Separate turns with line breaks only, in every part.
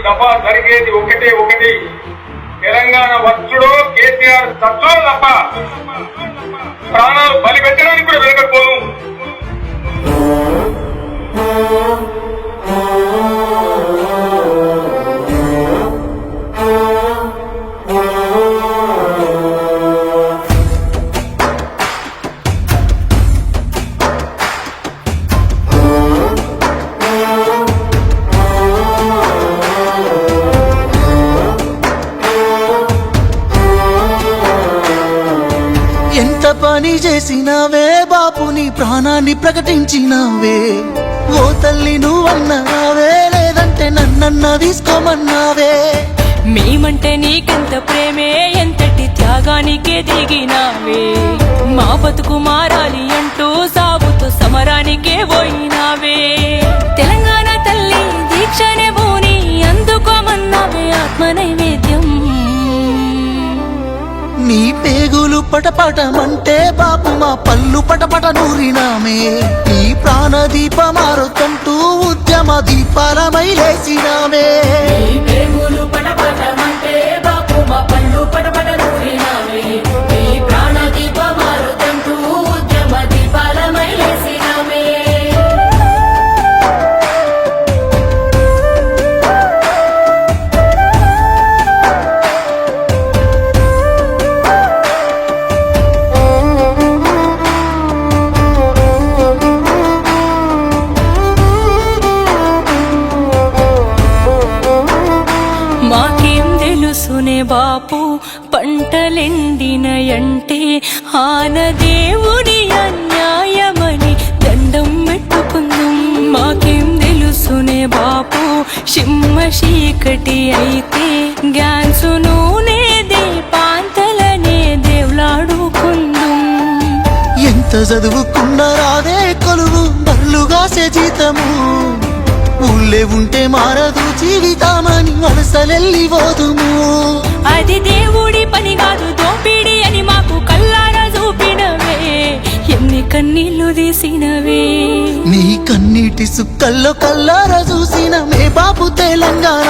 దఫా జరిగేది ఒకటే ఒకటి. తెలంగాణ వచ్చుడో కేసీఆర్ సచ్చో తప్ప ప్రాణాలు బలి పెట్టడానికి కూడా వెనకపోను.
ఎంత పని చేసినావే బాపు, నీ ప్రాణాన్ని ప్రకటించినావే. ఓ తల్లి నువ్వన్నావే, లేదంటే నన్నన్నా తీసుకోమన్నావే.
మేమంటే నీకెంత ప్రేమే, ఎంతటి త్యాగానికే దిగినావే. మా బతుకు మారాలి అంటూ సాగుతూ సమరానికే పోయినావే. తెలంగాణ తల్లి దీక్షనే భూని అందుకోమన్నావే ఆత్మ నైవేద్యం.
నీ పేగులు పటపటమంటే బాపు మా పళ్ళు పటపట నూరినామే. నీ ప్రాణ దీపమారుతంటూ ఉద్యమ దీపాలమై లేచినామే.
మాకేం తెలుసునే బాపు పంటలెండినయంటే ఆనదేవుని అన్యాయమని దండం పెట్టుకుందాం. మాకేం తెలుసునే బాపు సింహ చీకటి అయితే గ్యాన్సు నూనె దీపాంతలనే దేవులాడుకుందాం.
ఎంత చదువుకున్నా రాదే కొలువు బర్లుగాసే జీతము. ఊళ్ళే ఉంటే మారదు జీవితామని వలసలెల్లి పోదుము.
అది దేవుడి పని కాదు దోపిడి అని మాకు కల్లారా చూపినవే. ఎన్ని కన్నీళ్లు తీసినవే.
నీ కన్నీటి సుక్కల్లో కల్లారా చూసినమే బాపు తెలంగాణ.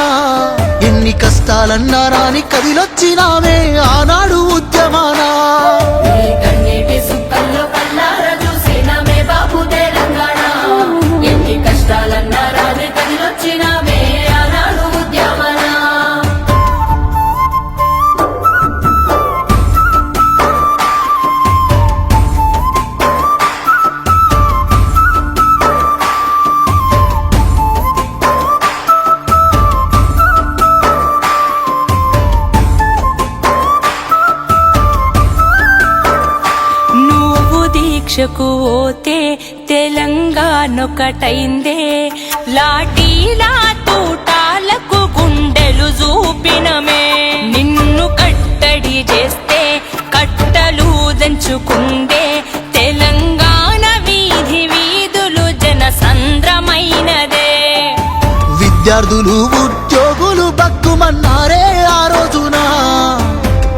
ఎన్ని కష్టాలన్నారా అని కదిలొచ్చినావే ఆనాడు ఉద్యమానా.
దీక్షకు పోతే తెలంగాణొకటైందే. లాఠీలా తూటాలకు గుండెలు చూపినమే. నిన్ను కట్టడి చేస్తే కట్టలు దంచుకుందే. తెలంగాణ వీధి వీధులు జన సంద్రమైనదే.
విద్యార్థులు ఉద్యోగులు బక్కుమన్నారే ఆ రోజున.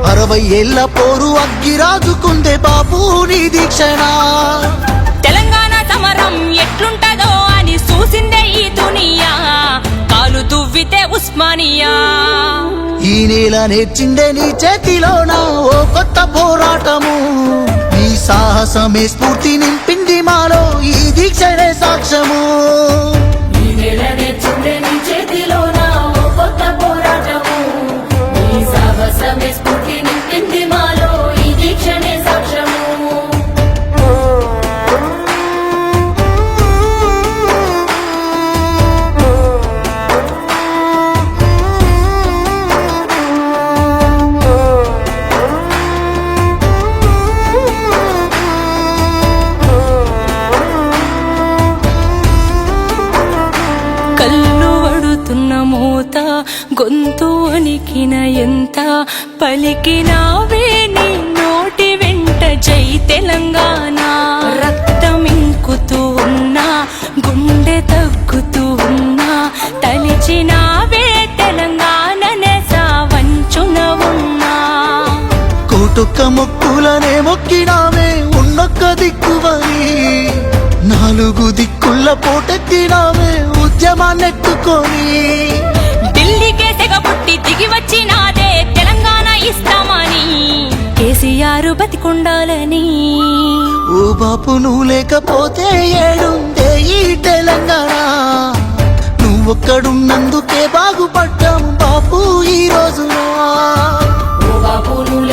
60 ఏళ్ల పోరు అగ్గిరాజుకుందే బాపు నీ దీక్షణ.
తెలంగాణ సమరం ఎట్లుంటదో అని చూసిందే ఈ దునియా. కాలు దువ్వితే ఉస్మానియా.
ఈ నేల నేర్చిందే నీ చేతిలోన ఓ కొత్త పోరాటము. నీ సాహసమే స్ఫూర్తి నింపింది మాలో ఈ దీక్షనే సాక్ష్యము.
గొంతు వణికిన ఎంత పలికినావే నీ నోటి వెంట జై తెలంగాణ. రక్తమింకుతూ ఉన్నా గుండె తగ్గుతూ ఉన్నా తలిచినావే తెలంగాణనే సావంచున ఉన్నా.
కోటొక్క మొక్కులనే మొక్కినావే ఉన్నొక్క దిక్కువని. 4 దిక్కుల పోటెత్తినావే ఉద్యమాన్నెత్తుకొని.
ఢిల్లీ ఇచ్చినాదే తెలంగాణ ఇస్తామని కేసీఆర్ బతికుండాలని.
ఓ బాపు నువ్వు లేకపోతే ఏడుందే ఈ తెలంగాణ, నువ్వొక్కడున్నందుకే బాగుపడ్డాము బాపు ఈ రోజున.
ఓ బాపు నువ్వు